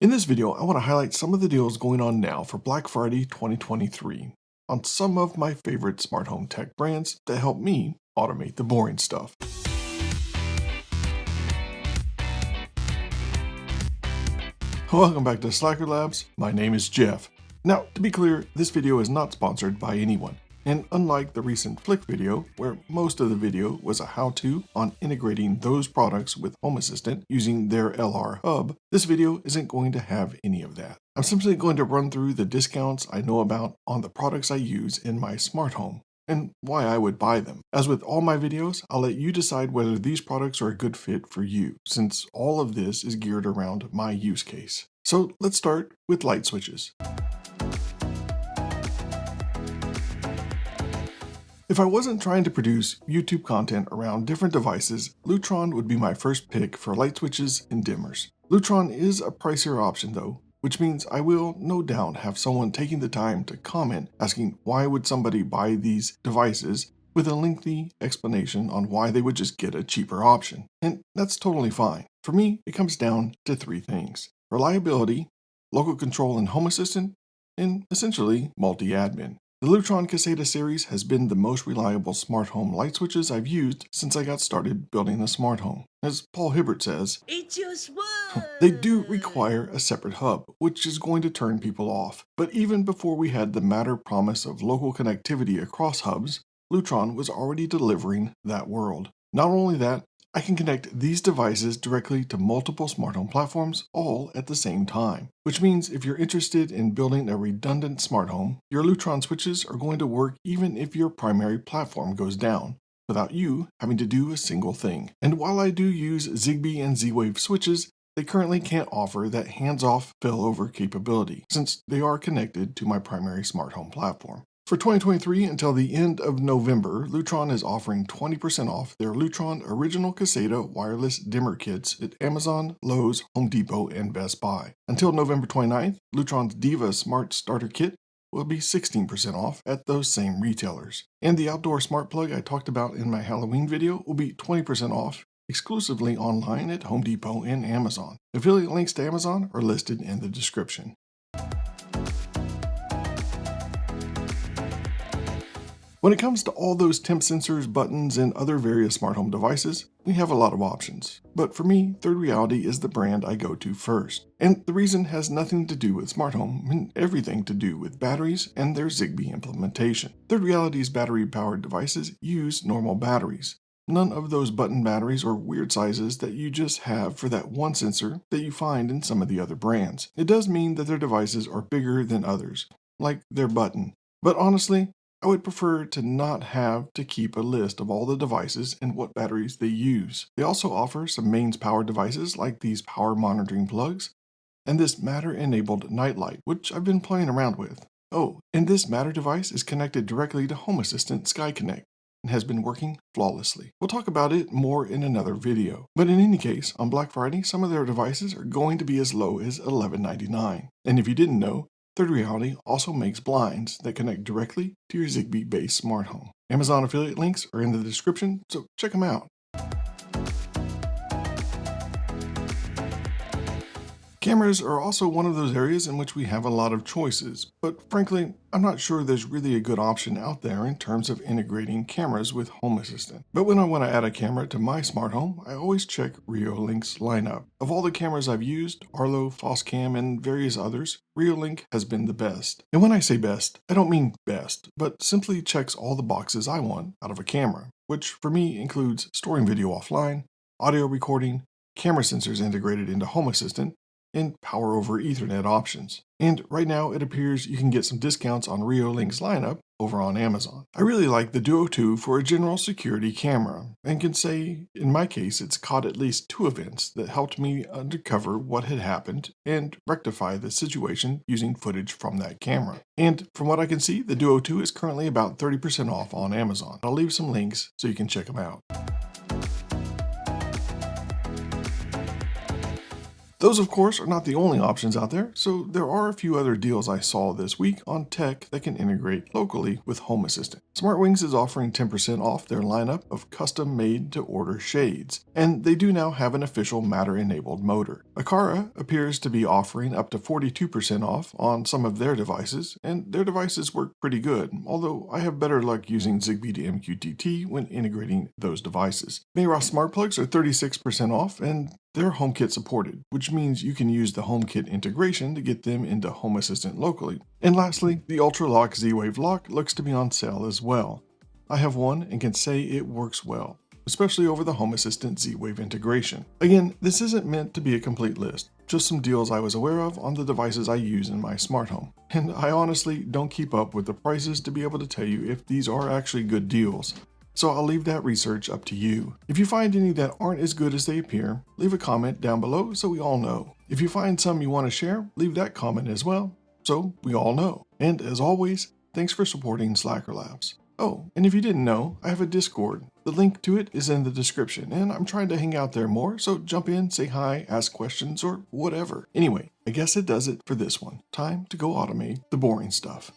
In this video, I want to highlight some of the deals going on now for Black Friday 2023 on some of my favorite smart home tech brands that help me automate the boring stuff. Welcome back to SlackerLabs. My name is Jeff. Now, to be clear, this video is not sponsored by anyone. And unlike the recent Flick video, where most of the video was a how-to on integrating those products with Home Assistant using their LR hub, this video isn't going to have any of that. I'm simply going to run through the discounts I know about on the products I use in my smart home and why I would buy them. As with all my videos, I'll let you decide whether these products are a good fit for you, since all of this is geared around my use case. So let's start with light switches. If I wasn't trying to produce YouTube content around different devices, Lutron would be my first pick for light switches and dimmers. Lutron is a pricier option though, which means I will no doubt have someone taking the time to comment asking why would somebody buy these devices with a lengthy explanation on why they would just get a cheaper option. And that's totally fine. For me, it comes down to three things: reliability, local control and Home Assistant, and essentially multi-admin. The Lutron Caseta series has been the most reliable smart home light switches I've used since I got started building a smart home. As Paul Hibbert says, It just was. They do require a separate hub, which is going to turn people off. But even before we had the Matter promise of local connectivity across hubs, Lutron was already delivering that world. Not only that, I can connect these devices directly to multiple smart home platforms all at the same time, which means if you're interested in building a redundant smart home, your Lutron switches are going to work even if your primary platform goes down, without you having to do a single thing. And while I do use Zigbee and Z-Wave switches, they currently can't offer that hands-off failover capability, since they are connected to my primary smart home platform. For 2023 until the end of November, Lutron is offering 20% off their Lutron Original Caseta wireless dimmer kits at Amazon, Lowe's, Home Depot, and Best Buy. Until November 29th, Lutron's Diva Smart Starter Kit will be 16% off at those same retailers. And the outdoor smart plug I talked about in my Halloween video will be 20% off exclusively online at Home Depot and Amazon. Affiliate links to Amazon are listed in the description. When it comes to all those temp sensors, buttons, and other various smart home devices, we have a lot of options. But for me, Third Reality is the brand I go to first. And the reason has nothing to do with smart home and everything to do with batteries and their Zigbee implementation. Third Reality's battery-powered devices use normal batteries. None of those button batteries or weird sizes that you just have for that one sensor that you find in some of the other brands. It does mean that their devices are bigger than others, like their button. But honestly, I would prefer to not have to keep a list of all the devices and what batteries they use. They also offer some mains power devices like these power monitoring plugs and this Matter-enabled nightlight, which I've been playing around with. Oh, and this Matter device is connected directly to Home Assistant Sky Connect and has been working flawlessly. We'll talk about it more in another video. But in any case, on Black Friday, some of their devices are going to be as low as $11.99. And if you didn't know, Third Reality also makes blinds that connect directly to your Zigbee-based smart home. Amazon affiliate links are in the description, so check them out. Cameras are also one of those areas in which we have a lot of choices, but frankly, I'm not sure there's really a good option out there in terms of integrating cameras with Home Assistant. But when I want to add a camera to my smart home, I always check Reolink's lineup. Of all the cameras I've used, Arlo, Foscam, and various others, Reolink has been the best. And when I say best, I don't mean best, but simply checks all the boxes I want out of a camera, which for me includes storing video offline, audio recording, camera sensors integrated into Home Assistant, and power over Ethernet options. And right now it appears you can get some discounts on Reolink's lineup over on Amazon. I really like the Duo 2 for a general security camera, and can say, in my case, it's caught at least 2 events that helped me uncover what had happened and rectify the situation using footage from that camera. And from what I can see, the Duo 2 is currently about 30% off on Amazon. I'll leave some links so you can check them out. Those, of course, are not the only options out there, so there are a few other deals I saw this week on tech that can integrate locally with Home Assistant. SmartWings is offering 10% off their lineup of custom-made to order shades, and they do now have an official Matter-enabled motor. Aqara appears to be offering up to 42% off on some of their devices, and their devices work pretty good, although I have better luck using Zigbee to MQTT when integrating those devices. Mayros smart plugs are 36% off, and they're HomeKit supported, which means you can use the HomeKit integration to get them into Home Assistant locally. And lastly, the UltraLock Z-Wave lock looks to be on sale as well. I have one and can say it works well, especially over the Home Assistant Z-Wave integration. Again, this isn't meant to be a complete list, just some deals I was aware of on the devices I use in my smart home. And I honestly don't keep up with the prices to be able to tell you if these are actually good deals. So I'll leave that research up to you. If you find any that aren't as good as they appear, leave a comment down below so we all know. If you find some you want to share, leave that comment as well, so we all know. And as always, thanks for supporting SlackerLabs. Oh, and if you didn't know, I have a Discord. The link to it is in the description, and I'm trying to hang out there more, so jump in, say hi, ask questions, or whatever. Anyway, I guess it does it for this one. Time to go automate the boring stuff.